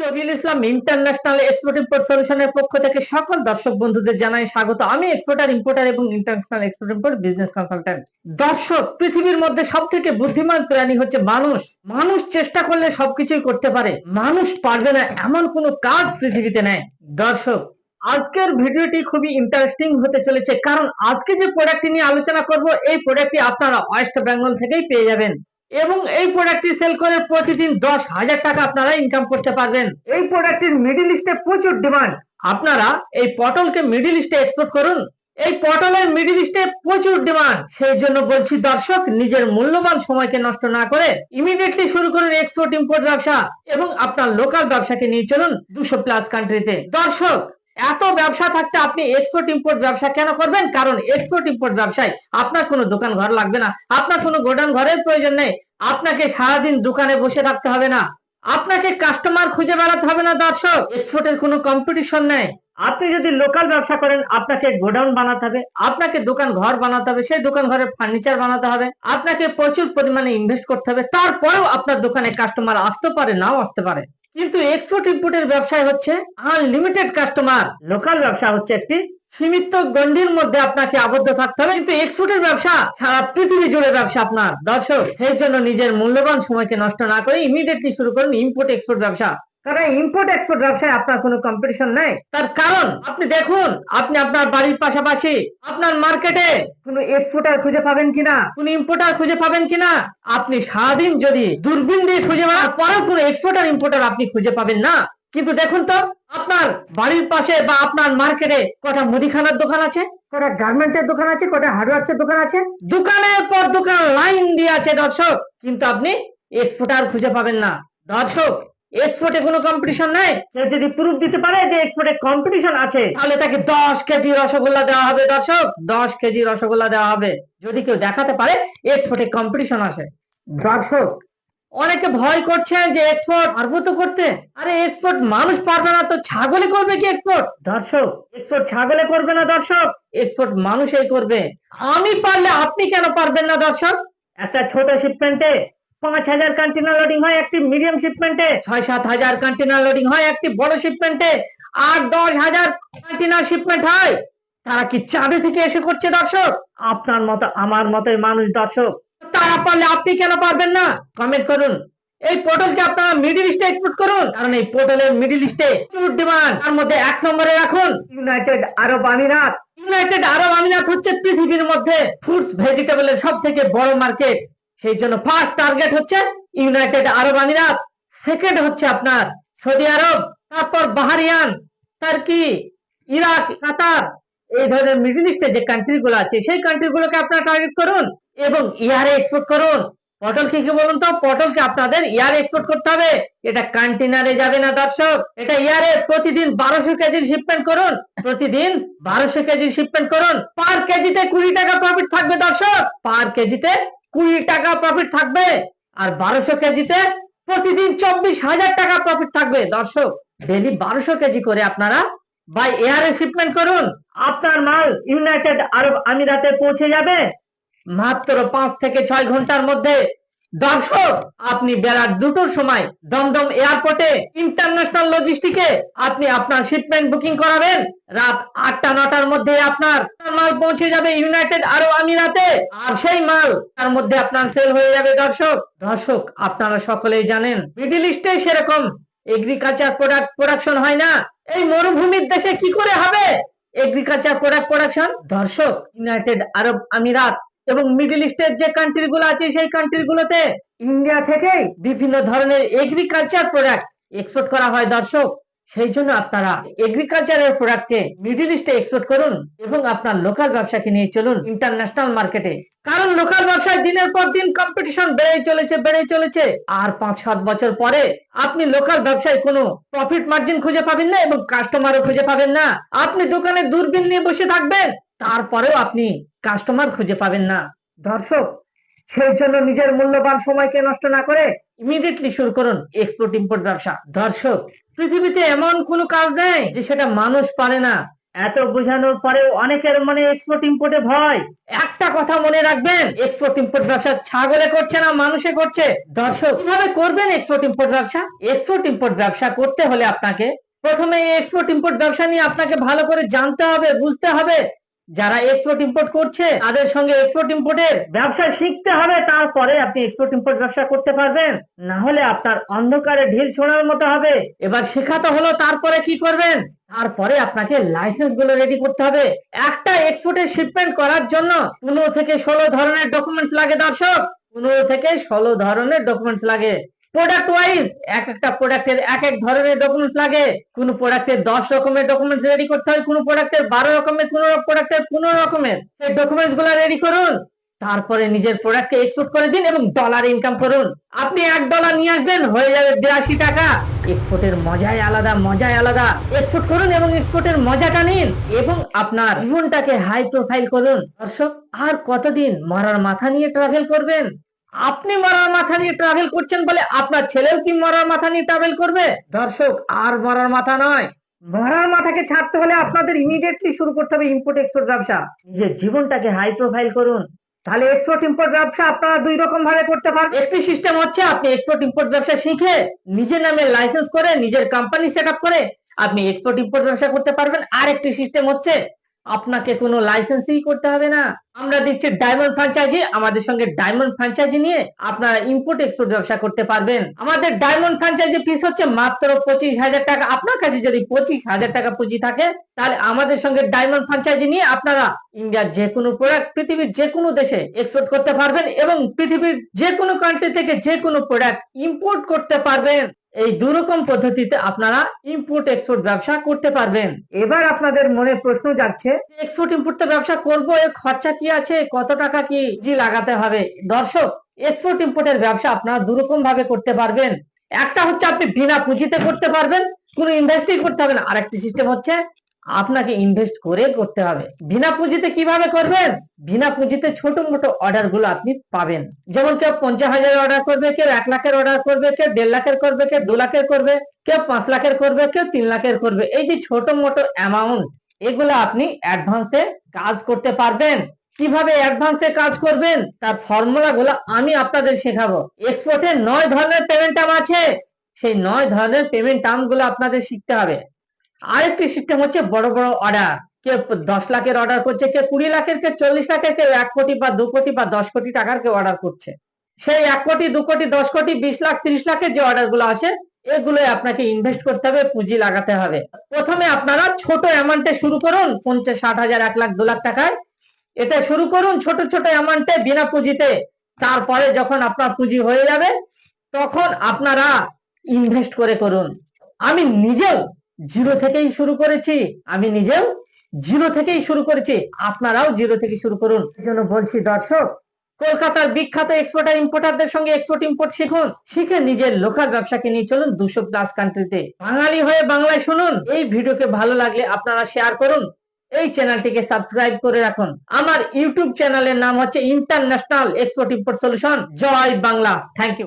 Rabiul Islam international export import সলিউশনের পক্ষ থেকে সকল দর্শক বন্ধুদের জানাই স্বাগত। আমি এক্সপোর্টার ইম্পোর্টার এবং international export import business consultant. দর্শক, পৃথিবীর মধ্যে সব থেকে বুদ্ধিমান প্রাণী হচ্ছে মানুষ। মানুষ চেষ্টা করলে সবকিছুই করতে পারে, মানুষ পারবে না এমন কোনো কাজ পৃথিবীতে নেই। দর্শক, আজকের ভিডিওটি খুবই ইন্টারেস্টিং হতে চলেছে, কারণ আজকে যে প্রোডাক্টটি নিয়ে আলোচনা করব এই প্রোডাক্টটি আপনারা ওয়েস্ট বেঙ্গল থেকেই পেয়ে যাবেন এবং এই প্রোডাক্টটি সেল করে প্রতিদিন 10,000 টাকা আপনারা ইনকাম করতে পারবেন। এই প্রোডাক্টটির মিডল ইস্টে প্রচুর ডিমান্ড। আপনারা এই পটলকে মিডল ইস্টে এক্সপোর্ট করুন। এই পটলের মিডল ইস্টে প্রচুর ডিমান্ড। সেই জন্য বলছি দর্শক, নিজের মূল্যবান সময়কে নষ্ট না করে ইমিডিয়েটলি শুরু করুন এক্সপোর্ট ইম্পোর্ট ব্যবসা এবং আপনার লোকাল ব্যবসাকে নিয়ে চলুন 200+ কান্ট্রিতে। দর্শক, এত ব্যবসা থাকতে আপনি এক্সপোর্ট ইম্পোর্ট ব্যবসা কেন করবেন? কারণ এক্সপোর্ট ইম্পোর্ট ব্যবসায় আপনার কোনো দোকান ঘর লাগবে না, আপনার কোনো গোডাউন ঘরের প্রয়োজন নেই, আপনাকে সারাদিন দোকানে বসে থাকতে হবে না, আপনাকে কাস্টমার খুঁজে বেড়াতে হবে না। দর্শক, এক্সপোর্টের কোনো কম্পিটিশন নেই। আপনি যদি লোকাল ব্যবসা করেন, আপনাকে গোডাউন বানাতে হবে, আপনাকে দোকান ঘর বানাতে হবে, সেই দোকান ঘরে ফার্নিচার বানাতে হবে, আপনাকে প্রচুর পরিমাণে ইনভেস্ট করতে হবে, তারপরেও আপনার দোকানে কাস্টমার আসতে পারে, নাও আসতে পারে। কিন্তু এক্সপোর্ট ইম্পোর্টের ব্যবসায় হচ্ছে আনলিমিটেড কাস্টমার। লোকাল ব্যবসা হচ্ছে একটি সীমিত গণ্ডির মধ্যে আপনাকে আবদ্ধ থাকতে হবে, কিন্তু এক্সপোর্টের ব্যবসা সারা পৃথিবী জুড়ে ব্যবসা আপনার। দর্শক, সেই জন্য নিজের মূল্যবান সময়কে নষ্ট না করে ইমিডিয়েটলি শুরু করুন ইম্পোর্ট এক্সপোর্ট ব্যবসা। কারণ ইম্পোর্ট এক্সপোর্ট ব্যবসায় আপনার কোনো কম্পিটিশন নেই। তার কারণ আপনি দেখুন, আপনি আপনার বাড়ির পাশাপাশি আপনার মার্কেটে কোনো এক্সপোর্টার খুঁজে পাবেন কিনা, কোনো ইম্পোর্টার খুঁজে পাবেন কিনা। আপনি সারাদিন যদি দূরবীন দিয়ে খুঁজে বেড়ান, পরেও কোনো এক্সপোর্টার ইম্পোর্টার আপনি খুঁজে পাবেন না। কিন্তু দেখুন তো, আপনার বাড়ির পাশে বা আপনার মার্কেটে কটা মুদিখানার দোকান আছে, কটা গার্মেন্টের দোকান আছে, কটা হার্ডওয়্যার দোকান আছে, দোকানের পর দোকান লাইন দিয়ে আছে। দর্শক, কিন্তু আপনি এক্সপোর্টার খুঁজে পাবেন না। দর্শক, এক্সপোর্টে কোনো কম্পিটিশন নাই। কেউ যদি প্রুফ দিতে পারে যে এক্সপোর্টে কম্পিটিশন আছে, তাহলে তাকে 10 কেজি রসগোল্লা দেওয়া হবে। দর্শক, 10 কেজি রসগোল্লা দেওয়া হবে যদি কেউ দেখাতে পারে এক্সপোর্টে কম্পিটিশন আছে। দর্শক, অনেকে ভয় করছেন যে এক্সপোর্ট পারবো তো করতে। আরে এক্সপোর্ট মানুষ পারবে না তো ছাগলে করবে কি এক্সপোর্ট? দর্শক, এক্সপোর্ট ছাগলে করবে না। দর্শক, এক্সপোর্ট মানুষই করবে। আমি পারলে আপনি কেন পারবেন না? দর্শক, একটা ছোট শিপমেন্টে 5,000 কন্টেনার লোডিং হয়, একটি মিডিয়াম শিপমেন্টে 6-7 হাজার কন্টেনার লোডিং হয়, একটি বড় শিপমেন্টে 8-10 হাজার কন্টেনার শিপমেন্ট হয়। তারা কি চাঁদে থেকে এসে করছে? দর্শক, আপনার মতো আমার মতোই মানুষ। দর্শক, তারা পারলে আপনি কেন পারবেন না? কমেন্ট করুন। এই পটলকে আপনারা মিডল ইস্টে এক্সপোর্ট করুন, কারণ এই পটলের মিডল ইস্টে প্রচুর ডিমান্ড। তার মধ্যে 1 নম্বরে রাখুন ইউনাইটেড আরব আমিরাত। ইউনাইটেড আরব আমিরাত হচ্ছে পৃথিবীর মধ্যে ফ্রুটস ভেজিটেবলের সব থেকে বড় মার্কেট। সেই জন্য ফার্স্ট টার্গেট হচ্ছে ইউনাইটেড আরব আমিরাত, সেকেন্ড হচ্ছে আপনার সৌদি আরব, তারপর বাহারিয়ান, টার্কি, ইরাক, কাতার। এই ধরনের মিডল ইস্টে যে কান্ট্রি গুলো আছে সেই কান্ট্রি গুলোকে আপনারা টার্গেট করুন এবং ইয়ারে এক্সপোর্ট করুন। পটল কি বলুন তো, পটলকে আপনাদের ইয়ারে এক্সপোর্ট করতে হবে, এটা কন্টেনারে যাবে না। দর্শক, এটা ইয়ারে প্রতিদিন 1200 কেজির শিপমেন্ট করুন, প্রতিদিন 1200 কেজির শিপমেন্ট করুন। পার কেজিতে 20 টাকা প্রফিট থাকবে। দর্শক, পার কেজিতে 20 টাকা প্রফিট থাকবে, আর 1200 কেজিতে প্রতিদিন 24,000 টাকা প্রফিট থাকবে। দর্শক, ডেলি 1200 কেজি করে আপনারা বাই এয়ারে শিপমেন্ট করুন, আপনার মাল ইউনাইটেড আরব আমিরাতে পৌঁছে যাবে মাত্র 5 থেকে 6 ঘন্টার মধ্যে। দর্শক, আপনি বেলা 2টোর সময় দমদম এয়ারপোর্টে ইন্টারন্যাশনাল লজিস্টিকে আপনি আপনার শিপমেন্ট বুকিং করাবেন, রাত 8টা-9টার মধ্যে আপনার মাল পৌঁছে যাবে ইউনাইটেড আরব আমিরাতে, আর সেই মাল তার মধ্যে আপনার সেল হয়ে যাবে। দর্শক, আপনারা সকলেই জানেন মিডল ইস্টে সেরকম এগ্রিকালচার প্রোডাকশন হয় না। এই মরুভূমির দেশে কি করে হবে এগ্রিকালচার প্রোডাকশন? দর্শক, ইউনাইটেড আরব আমিরাত এবং মিডল ইস্টের যে কান্ট্রি গুলো আছে সেই কান্ট্রি গুলোতে ইন্ডিয়া থেকে বিভিন্ন ধরনের এগ্রিকালচার প্রোডাক্ট এক্সপোর্ট করা হয়। দর্শক, সেই জন্য আপনারা এগ্রিকালচারের প্রোডাক্টকে মিডল ইস্টে এক্সপোর্ট করুন এবং আপনার লোকাল ব্যবসাকে নিয়ে চলুন ইন্টারন্যাশনাল মার্কেটে। কারণ লোকাল ব্যবসায় দিনের পর দিন কম্পিটিশন বেড়েই চলেছে, আর 5-7 বছর পরে আপনি লোকাল ব্যবসায় কোনো প্রফিট মার্জিন খুঁজে পাবেন না এবং কাস্টমারও খুঁজে পাবেন না। আপনি দোকানে দূরবীন নিয়ে বসে থাকবেন, তারপরেও আপনি কাস্টমার খুঁজে পাবেন না। দর্শক, সেই জন্য নিজের মূল্যবান সময়কে নষ্ট না করে ইমিডিয়েটলি শুরু করুন এক্সপোর্ট ইম্পোর্ট ব্যবসা। দর্শক, পৃথিবীতে এমন কোনো কাজ নেই যে সেটা মানুষ পারে না, এত বোঝানোর পরেও অনেকের মনে এক্সপোর্ট ইম্পোর্টে ভয়। একটা কথা মনে রাখবেন, এক্সপোর্ট ইম্পোর্ট ব্যবসা ছাগলে করছে না, মানুষে করছে। দর্শক, কিভাবে করবেন এক্সপোর্ট ইম্পোর্ট ব্যবসা? এক্সপোর্ট ইম্পোর্ট ব্যবসা করতে হলে আপনাকে প্রথমে এক্সপোর্ট ইম্পোর্ট ব্যবসা নিয়ে আপনাকে ভালো করে জানতে হবে, বুঝতে হবে। যারা এক্সপোর্ট ইম্পোর্ট করছে তাদের সঙ্গে এক্সপোর্ট ইম্পোর্টের ব্যবসা শিখতে হবে, তারপরে আপনি এক্সপোর্ট ইম্পোর্ট ব্যবসা করতে পারবেন। না হলে আপনার অন্ধকারে ঢিল ছোড়ার মতো হবে। এবার শেখাতে হলো, তারপরে কি করবেন? তারপরে আপনাকে লাইসেন্স গুলো রেডি করতে হবে। একটা এক্সপোর্টের শিপমেন্ট করার জন্য 15 থেকে 16 ধরনের ডকুমেন্টস লাগে দর্শক। 15 থেকে 16 ধরনের ডকুমেন্টস লাগে। প্রোডাক্ট ওয়াইজ এক একটা প্রোডাক্টের এক এক ধরনের ডকুমেন্টস লাগে। কোন প্রোডাক্টের 10 রকমের ডকুমেন্টস রেডি করতে হয়, কোন প্রোডাক্টের 12 রকমের, কোন প্রোডাক্টের 15 রকমের। সেই ডকুমেন্টস গুলো রেডি করুন, তারপরে নিজের প্রোডাক্টকে এক্সপোর্ট করে দিন এবং ডলার ইনকাম করুন। আপনি $1 নিয়ে আসবেন, হয়ে যাবে 82 টাকা। এক্সপোর্টের মজাই আলাদা, মজাই আলাদা। এক্সপোর্ট করুন এবং এক্সপোর্টের মজাটা নিন এবং আপনার জীবনটাকে হাই প্রোফাইল করুন। দর্শক, আর কতদিন মরার মাথা নিয়ে ট্রাভেল করবেন? আপনি মরার মাথা নিয়ে ট্রাভেল করছেন বলে আপনার ছেলেও কি মরার মাথা নিয়ে ট্রাভেল করবে? দর্শক, আর মরার মাথা নয়, মরার মাথাকে ছাড়তে হলে আপনাদের ইমিডিয়েটলি শুরু করতে হবে ইম্পোর্ট এক্সপোর্ট ব্যবসা। নিজের জীবনটাকে হাই প্রোফাইল করুন। তাহলে এক্সপোর্ট ইম্পোর্ট ব্যবসা আপনারা 2 রকম ভাবে করতে পারবেন। একটি সিস্টেম হচ্ছে আপনি এক্সপোর্ট ইম্পোর্ট ব্যবসা শিখে নিজের নামে লাইসেন্স করে নিজের কোম্পানি সেট আপ করে আপনি এক্সপোর্ট ইম্পোর্ট ব্যবসা করতে পারবেন। আর একটি সিস্টেম হচ্ছে আপনাকে কোনো লাইসেন্সই করতে হবে না। আমরা দিচ্ছি ডায়মন্ড ফ্র্যাঞ্চাইজি। আমাদের সঙ্গে ডায়মন্ড ফ্র্যাঞ্চাইজি নিয়ে আপনারা ইম্পোর্ট এক্সপোর্ট ব্যবসা করতে পারবেন। আমাদের ডায়মন্ড ফ্র্যাঞ্চাইজি ফিস হচ্ছে মাত্র 25,000 টাকা। আপনার কাছে যদি 25,000 টাকা পুঁজি থাকে, তাহলে আমাদের সঙ্গে ডায়মন্ড ফ্র্যাঞ্চাইজি নিয়ে আপনারা ইন্ডিয়ার যে কোনো প্রোডাক্ট পৃথিবীর যে কোনো দেশে এক্সপোর্ট করতে পারবেন এবং পৃথিবীর যে কোনো কান্ট্রি থেকে যে কোনো প্রোডাক্ট ইম্পোর্ট করতে পারবেন। এই 2 রকম পদ্ধতিতে আপনারা ইম্পোর্ট এক্সপোর্ট ব্যবসা করতে পারবেন। এবার আপনাদের মনে প্রশ্ন যাচ্ছে, এক্সপোর্ট ইম্পোর্ট ব্যবসা করব, এর খরচা কি আছে, কত টাকা কি জি লাগাতে হবে? দর্শক, এক্সপোর্ট ইম্পোর্টের ব্যবসা আপনারা 2 রকম ভাবে করতে পারবেন। একটা হচ্ছে আপনি বিনা পুঁজিতে করতে পারবেন, কোনো ইনভেস্টই করতে হবে না। আরেকটি সিস্টেম হচ্ছে আপনাকে ইনভেস্ট করে করতে হবে। বিনা পুঁজিতে কিভাবে করবেন? বিনা পুঁজিতে ছোট মোটো অর্ডার গুলো আপনি পাবেন। যেমন কেউ 50,000 অর্ডার করবে, কেউ 1 লাখের অর্ডার করবে, কেউ 1.5 লাখের করবে, কেউ 2 লাখের করবে, কেউ 5 লাখের করবে, কেউ 3 লাখের করবে। এই যে ছোট মোটো অ্যামাউন্ট, এগুলো আপনি অ্যাডভান্সে কাজ করতে পারবেন। কিভাবে অ্যাডভান্সে কাজ করবেন তার ফর্মুলা গুলো আমি আপনাদের শেখাবো। এক্সপোর্টে 9 ধরনের পেমেন্ট টার্ম আছে। সেই 9 ধরনের পেমেন্ট টার্ম গুলো আপনাদের শিখতে হবে। আরেকটি সিস্টেম হচ্ছে বড় বড় অর্ডার। কেউ 10 লাখের অর্ডার করছে, কেউ 20 লাখের, কেউ 40 লাখের, কেউ 1 কোটি বা 2 কোটি বা 10 কোটি টাকার কেউ অর্ডার করছে। সেই 1 কোটি, 2 কোটি, 10 কোটি, 20 লাখ, 30 লাখের যে অর্ডার গুলো আসে, এগুলো আপনাকে ইনভেস্ট করতে হবে, পুঁজি লাগাতে হবে। প্রথমে আপনারা ছোট অ্যামাউন্টে শুরু করুন, 50, 60,000, 1 লাখ, 2 লাখ টাকায়। এটা শুরু করুন ছোট ছোট অ্যামাউন্টে, বিনা পুঁজিতে। তারপরে যখন আপনার পুঁজি হয়ে যাবে, তখন আপনারা ইনভেস্ট করে করুন। আমি নিজেও জিরো থেকেই শুরু করেছি, আপনারাও জিরো থেকে শুরু করুন। এই জন্য বলছি দর্শক, কলকাতার বিখ্যাত এক্সপোর্টার ইম্পোর্টারদের সঙ্গে এক্সপোর্ট ইম্পোর্ট শিখুন, শিখে নিজের লোকাল ব্যবসাকে নিয়ে চলুন 200+ কান্ট্রিতে। বাঙালি হয়ে বাংলায় শুনুন। এই ভিডিওকে ভালো লাগলে আপনারা শেয়ার করুন, এই চ্যানেলটিকে সাবস্ক্রাইব করে রাখুন। আমার ইউটিউব চ্যানেলের নাম হচ্ছে ইন্টারন্যাশনাল এক্সপোর্ট ইম্পোর্ট সলিউশন। জয় বাংলা। Thank you.